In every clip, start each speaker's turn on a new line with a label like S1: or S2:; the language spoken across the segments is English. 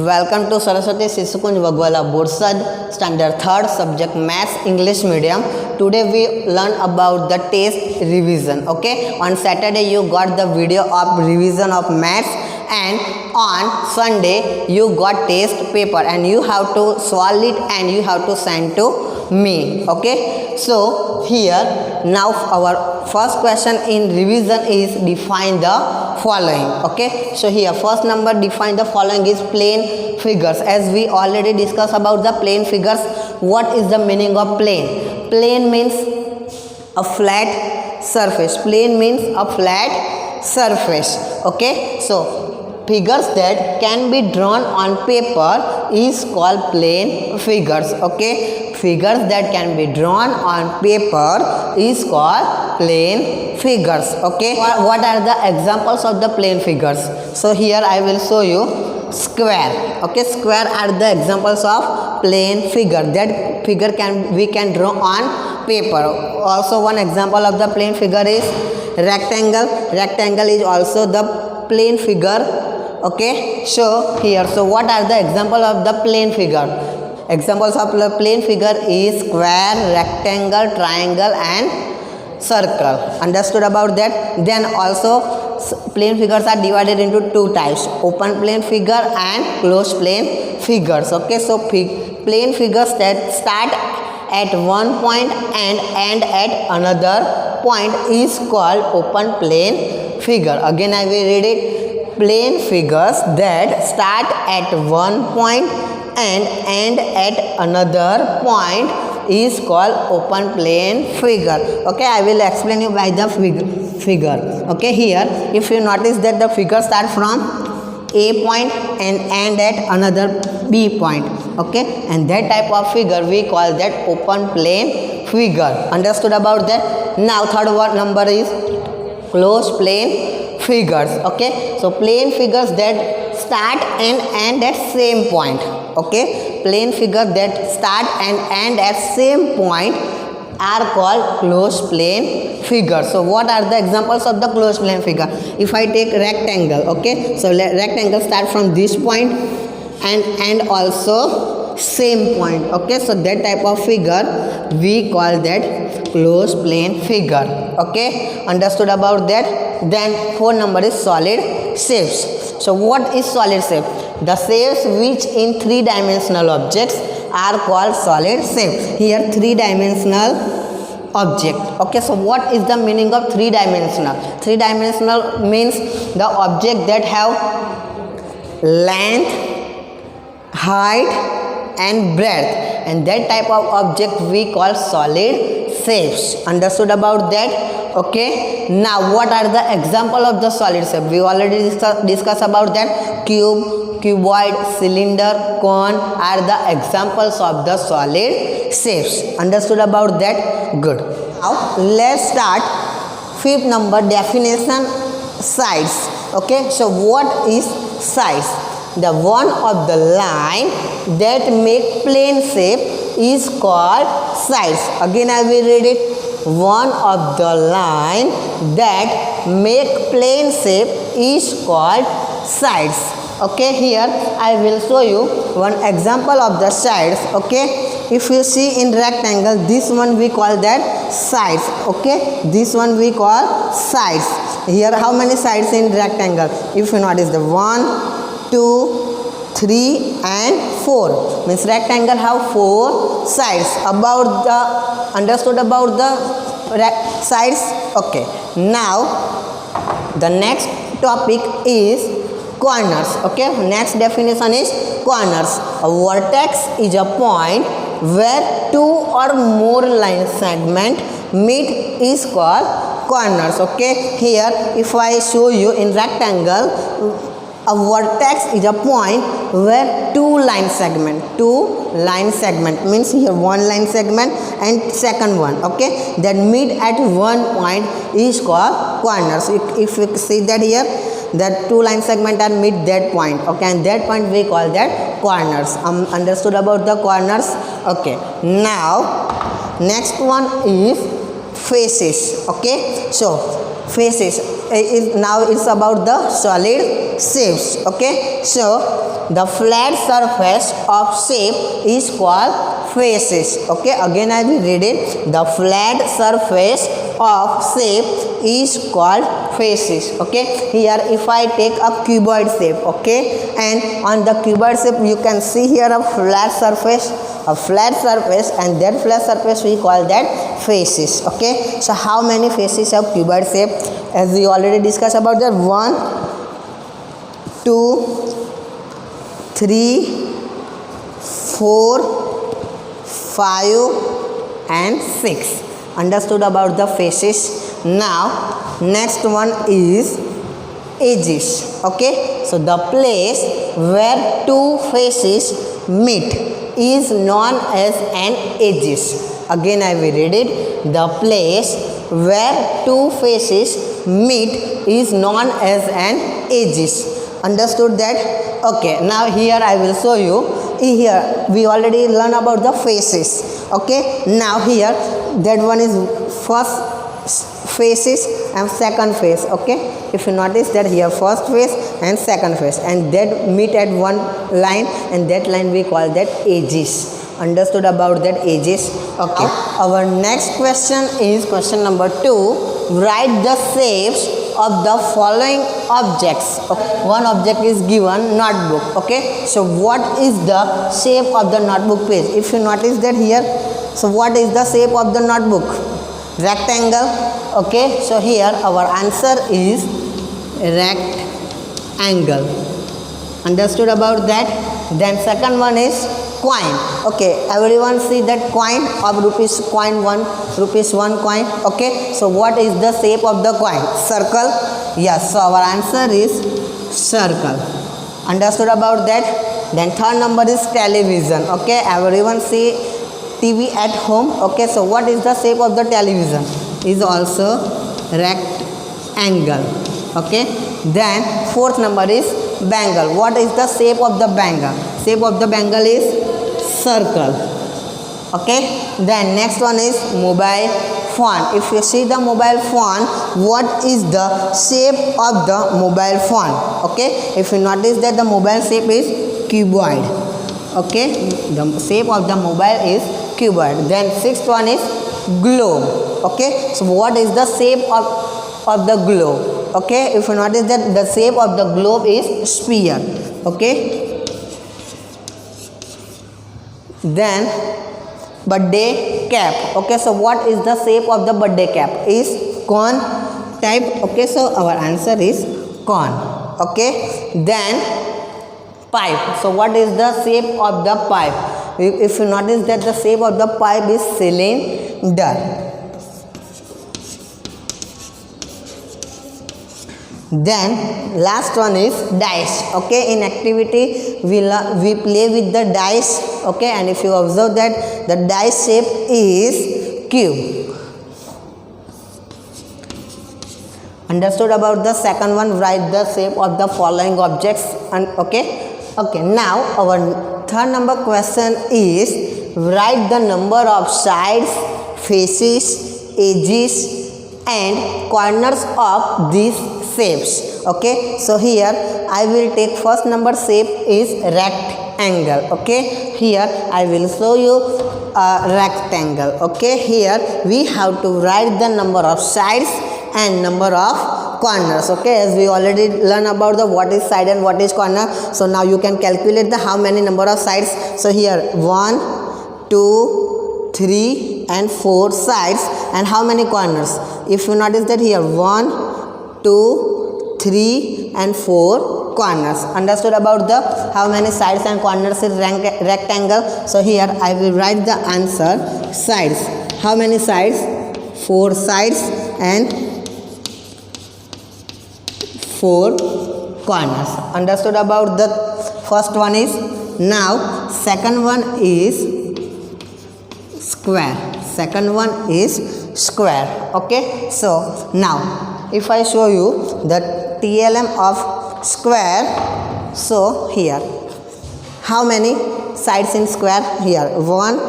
S1: Welcome to Saraswati Sisukunj Vagwala Borsad Standard 3rd Subject Maths English Medium. Today we learn about the test revision. Okay, on Saturday you got the video of revision of maths, and on Sunday you got test paper and you have to solve it and you have to send to me. Okay, so here now our first question in revision is define the following. Okay, so here first number define the following is plane figures. As we already discussed about the plane figures, what is the meaning of plane? Plane means a flat surface. Plane means a flat surface. Okay, so figures that can be drawn on paper is called plane figures. Okay, figures that can be drawn on paper is called plane figures. Okay, what are the examples of the plane figures? So here I will show you square. Okay, square are the examples of plane figure. That figure we can draw on paper. Also one example of the plane figure is rectangle. Rectangle is also the plane figure. Okay, so here, so what are the example of the plane figure? Examples of the plane figure is square, rectangle, triangle and circle. Understood about that? Then also plane figures are divided into two types: open plane figure and closed plane figures. Okay, so plane figures that start at one point and end at another point is called open plane figure. Again I will read it. Plane figures that start at one point and end at another point is called open plane figure. Okay, I will explain you by the figure. Okay, here if you notice that the figure start from A point and end at another B point. Okay, and that type of figure we call that open plane figure. Understood about that? Now third number is closed plane figures. Okay, so plane figures that start and end at same point. Okay, plane figures that start and end at same point are called closed plane figures. So what are the examples of the closed plane figure? If I take rectangle, okay, so rectangle start from this point and end also same point. Okay, so that type of figure we call that closed plane figure. Okay, understood about that? Then fourth number is solid shapes. So what is solid shape? The shapes which in three-dimensional objects are called solid shapes. Here three-dimensional object. Okay, so what is the meaning of three-dimensional? Three-dimensional means the object that have length, height and breadth, and that type of object we call solid shapes. Understood about that? Okay, now what are the example of the solid shape? We already discussed about that. Cube, cuboid, cylinder, cone are the examples of the solid shapes. Understood about that? Good. Now let's start fifth number, definition sides. Okay, so what is sides? The one of the line that make plane shape is called sides. Again I will read it. One of the line that make plane shape is called sides. Okay, here I will show you one example of the sides. Okay, if you see in rectangle, this one we call that sides. Okay, this one we call sides. Here how many sides in rectangle? If you notice, the 1, 2, 3 and 4. Means rectangle have 4 sides. About the understood about the sides? Okay, now the next topic is corners. Okay, next definition is corners. A vertex is a point where two or more line segment meet is called corners. Okay, here if I show you in rectangle, a vertex is a point where two line segment means here one line segment and second one, okay, that meet at one point is called corners. If you see that here, that two line segment are meet that point, okay, and that point we call that corners. Understood about the corners? Okay, now next one is faces. Okay, so faces, now it's about the solid shapes. Okay, so the flat surface of shape is called faces. Okay, again I will read it. The flat surface of shape is called faces. Okay, here if I take a cuboid shape, okay, and on the cuboid shape you can see here a flat surface, and that flat surface we call that faces. Okay, so how many faces have cuboid shape? As we already discussed about that, 1, 2, 3, 4, 5 and 6. Understood about the faces. Now next one is edges. Okay, so the place where two faces meet is known as an edges. Again I will read it. The place where two faces meet is known as an edges. Understood that? Okay, now here I will show you. Here we already learned about the faces. Okay, now here that one is first faces and second face. Okay, if you notice that here first face and second face, and that meet at one line, and that line we call that edges. Understood about that edges? Okay, our next question is question number 2. Write the shapes of the following objects. Okay. One object is given, notebook. Okay, so what is the shape of the notebook page? If you notice that here, so what is the shape of the notebook? Rectangle. Okay, so here our answer is rectangle. Understood about that? Then second one is coin. Okay, everyone see that coin of rupees coin 1, rupees 1 coin. Okay, so what is the shape of the coin? Circle. Yes, so our answer is circle. Understood about that? Then third number is television. Okay, everyone see TV at home. Okay, so what is the shape of the television? Is also rectangle. Okay, then fourth number is bangle. What is the shape of the bangle? Shape of the bangle is circle. Okay, then next one is mobile phone. If you see the mobile phone, what is the shape of the mobile phone? Okay, if you notice that the mobile shape is cuboid. Okay, the shape of the mobile is cuboid. Then sixth one is globe. Okay, so what is the shape of the globe? Okay, if you notice that the shape of the globe is sphere. Okay, then birthday cap. Okay, so what is the shape of the birthday cap? Is cone type. Okay, so our answer is cone. Okay, then pipe. So what is the shape of the pipe? If you notice that the shape of the pipe is cylinder. Then last one is dice. Okay, in activity we play with the dice. Okay, and if you observe that the dice shape is cube. Understood about the second one? Write the shape of the following objects. And okay, now our third number question is write the number of sides, faces, edges and corners of these shapes. Okay, so here I will take first number shape is rectangle. Okay, here I will show you a rectangle. Okay, here we have to write the number of sides and number of corners. Okay, as we already learned about the what is side and what is corner, so now you can calculate the how many number of sides. So here 1, 2, 3 and 4 sides, and how many corners? If you notice that here 1, 2, 3 and 4 corners. Understood about the how many sides and corners is rectangle? So here I will write the answer sides. How many sides? 4 sides and 4 corners. Understood about the first one is. Now second one is square. Second one is square. Okay, so now if I show you the TLM of square, so here how many sides in square? Here 1,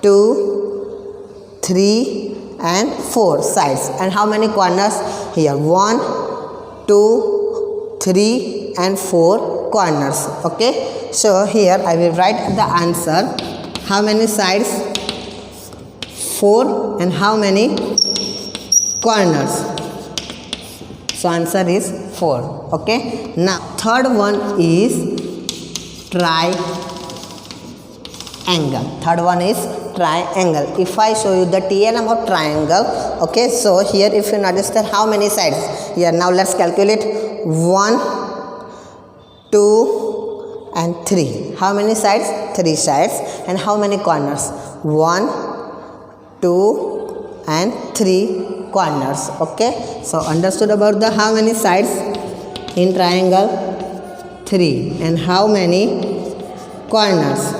S1: 2, 3 and 4 sides. And how many corners? here 1, 2, 3 and 4 corners. Okay, so here I will write the answer. How many sides? 4. And how many corners? So answer is 4. Okay, now third one is triangle. Third one is triangle. If I show you the TLM of triangle, okay, so here if you notice that how many sides here, now let's calculate 1, 2 and 3. How many sides? 3 sides. And how many corners? 1, 2 and 3 corners. Okay, so understood about the how many sides in triangle? 3. And how many corners?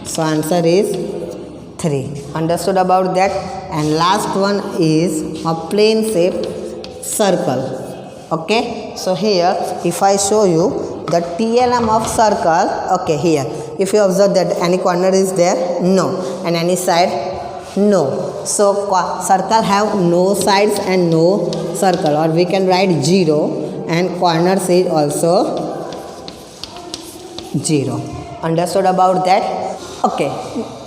S1: So answer is 3. Understood about that? And last one is a plane shape circle. Okay, so here if I show you the TLM of circle, okay, here if you observe that any corner is there, no, and any side, no. So circle have no sides and no circle, or we can write 0, and corners is also 0. Understood about that? Okay,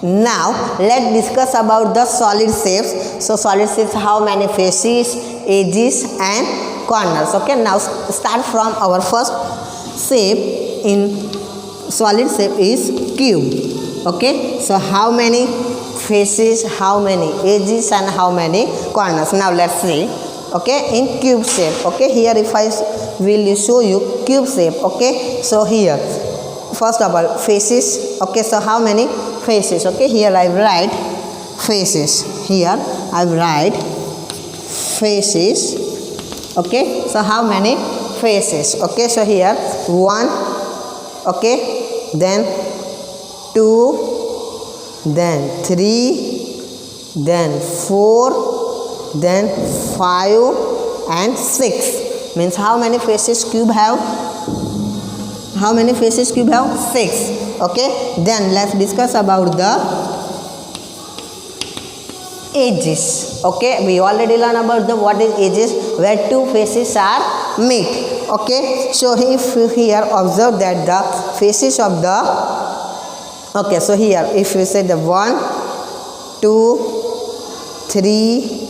S1: now let's discuss about the solid shapes. So solid shapes, how many faces, edges and corners. Okay, now start from our first shape in solid shape is cube. Okay, so how many faces, how many edges and how many corners? Now let's see. Okay, in cube shape. Okay, here if I will show you cube shape. Okay, so here first of all faces. Okay, so how many faces? Okay, here I write faces. Here I write faces. Okay, so how many faces? Okay, so here 1, okay, then 2, then 3, then 4, then 5 and 6. Means how many faces cube have? How many faces cube have? 6. Okay, then let's discuss about the edges. Okay, we already learned about the what is edges, where two faces are meet. Okay, so if you here observe that the faces of the, okay, so here if you say the 1, 2, 3,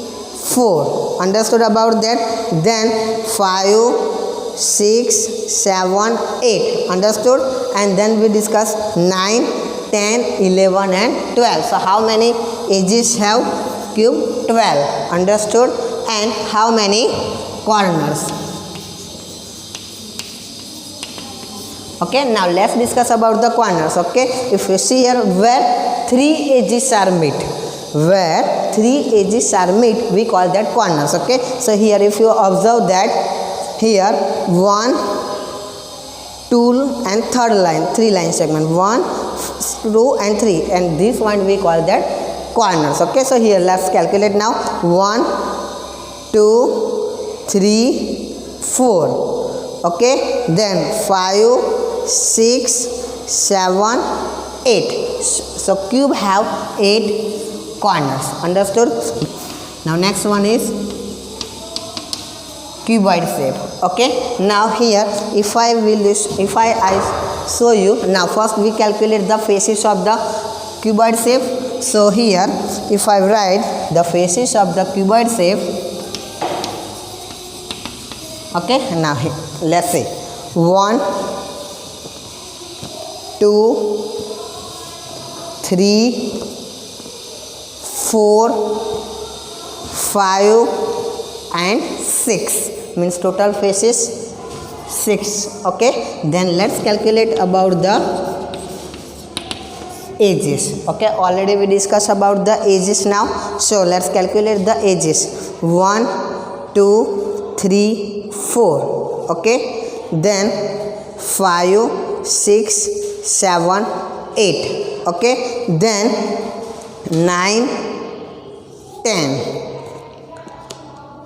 S1: 4, understood about that? Then 5, 6, 7, 8, understood? And then we discuss 9, 10, 11 and 12. So how many edges have cube? 12, understood? And how many corners? Okay, now let's discuss about the corners. Okay, if you see here where 3 edges are meet, where 3 edges are meet, we call that corners. Okay, so here if you observe that here 1, 2 and third line, 3 line segment, 1, 2 and 3, and this one we call that corners. Okay, so here let's calculate now. 1, 2, 3, 4. Okay, then 5, 6, 7, 8. So cube have 8 corners. Understood? Now next one is cuboid shape. Okay, now here if I show you, now first we calculate the faces of the cuboid shape. So here if I write the faces of the cuboid shape, okay, now let's say 1, 2, 3, 4, 5 and 6, means total faces 6. Okay, then let's calculate about the edges. Okay, already we discussed about the edges now, so let's calculate the edges. 1, 2, 3, 4. Okay, then 5, 6, 7, 8. Okay, then 9, 10,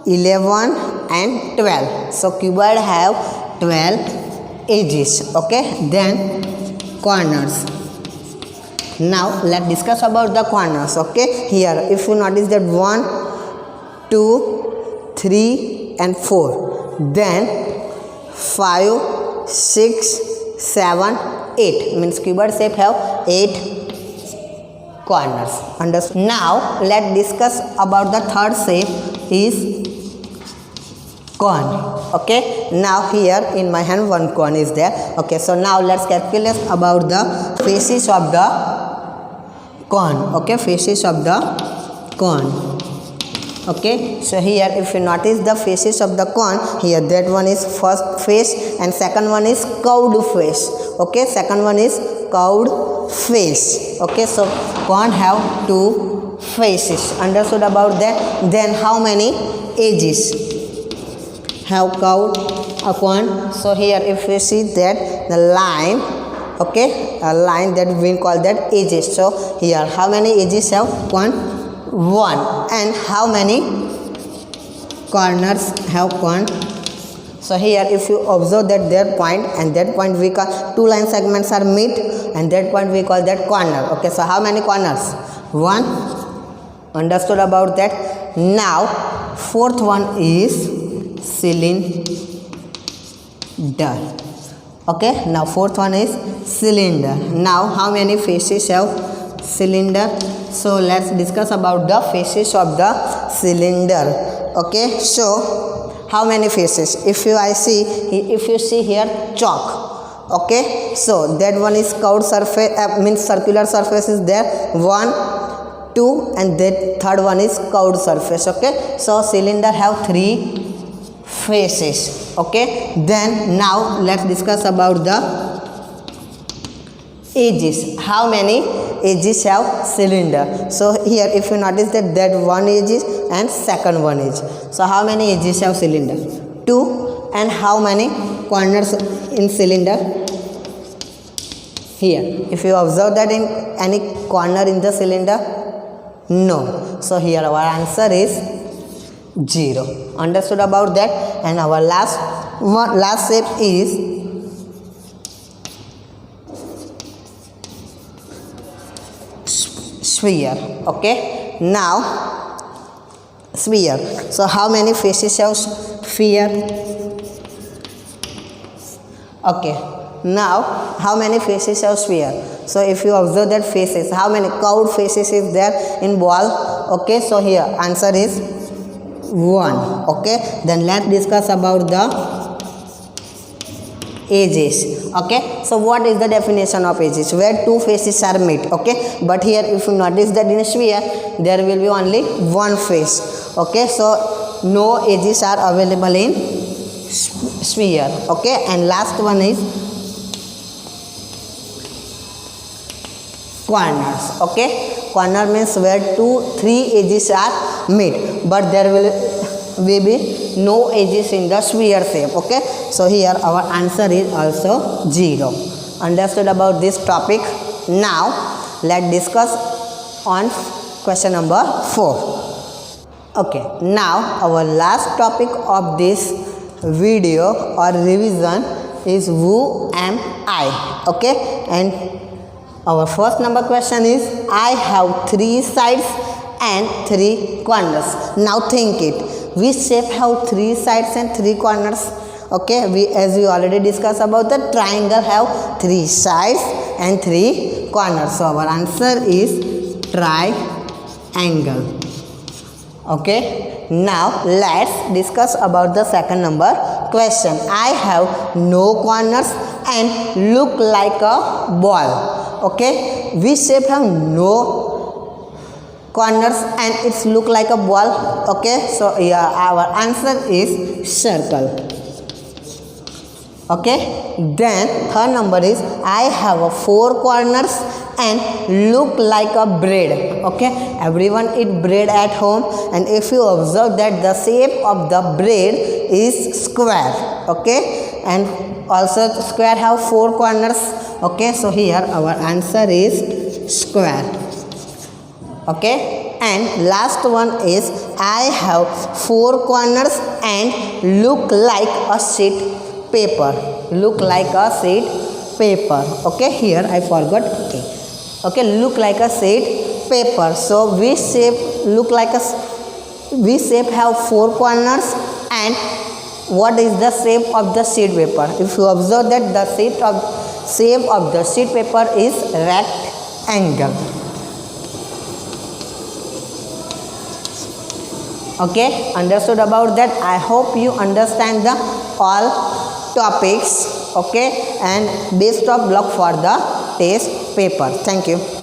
S1: 11 and 12. So cuboid have 12 edges. Okay, then corners. Now let's discuss about the corners. Okay, here if you notice that 1, 2, 3, and 4. Then 5, 6, 7, 8. Means cuboid shape have 8 corners. Understood? Now let's discuss about the third shape is cone. Okay, now here in my hand one cone is there. Okay, so now let's calculate about the faces of the cone. Okay, faces of the cone. Okay, so here if you notice the faces of the cone, here that one is first face and second one is curved face. Okay, second one is curved face. Okay, so cone have two faces. Understood about that? Then how many edges have curved a cone? So here if you see that the line, okay, a line that we call that edges. So here how many edges have cone? 1. And how many corners have cone? So here if you observe that their point and that point we call two line segments are meet and that point we call that corner. Okay, so how many corners? 1. Understood about that? Now fourth one is cylinder. Okay, now fourth one is cylinder. Now how many faces have cylinder? So let's discuss about the faces of the cylinder. Okay, so how many faces? If you see here chalk. Okay, so that one is curved surface, means circular surface is there. 1, 2, and that third one is curved surface. Okay, so cylinder have 3 faces. Okay, then now let's discuss about the edges. How many edges have cylinder? So here if you notice that one edge is and second one edge. So how many edges have cylinder? 2. And how many corners in cylinder? Here if you observe that in any corner in the cylinder, no. So here our answer is 0. Understood about that? And our last shape is sphere. Okay, now sphere. So how many faces have sphere? Okay, now how many faces have sphere? So if you observe that faces, how many curved faces is there in ball? Okay, so here answer is 1. Okay, then let's discuss about the edges. Okay, so what is the definition of edges? Where two faces are meet. Okay, but here if you notice that in a sphere there will be only one face. Okay, so no edges are available in sphere. Okay, and last one is corners. Okay, corner means where 3 edges are meet, but there will be no edges in the sphere shape. Okay, so here our answer is also 0. Understood about this topic? Now let's discuss on question number 4. Okay, now our last topic of this video or revision is who am I? Okay, and our first number question is I have 3 sides and 3 corners. Now think it. Which shape have 3 sides and 3 corners? Okay, as we already discussed about the triangle have 3 sides and 3 corners. So our answer is triangle. Okay, now let's discuss about the second number question. I have no corners and look like a ball. Okay, which shape have no corners and it's look like a ball? Okay, so yeah, our answer is circle. Okay, then third number is I have 4 corners and look like a bread. Okay, everyone eat bread at home, and if you observe that the shape of the bread is square. Okay, and also square have 4 corners. Okay, so here our answer is square. Okay, and last one is I have 4 corners and look like a sheet paper. Look like a sheet paper. Okay, here I forgot. Okay, look like a sheet paper. So which shape look like a, which shape have 4 corners And what is the shape of the sheet paper? If you observe that the shape of the sheet paper is rectangle. Okay, understood about that? I hope you understand the all topics. Okay, and best of luck for the test paper. Thank you.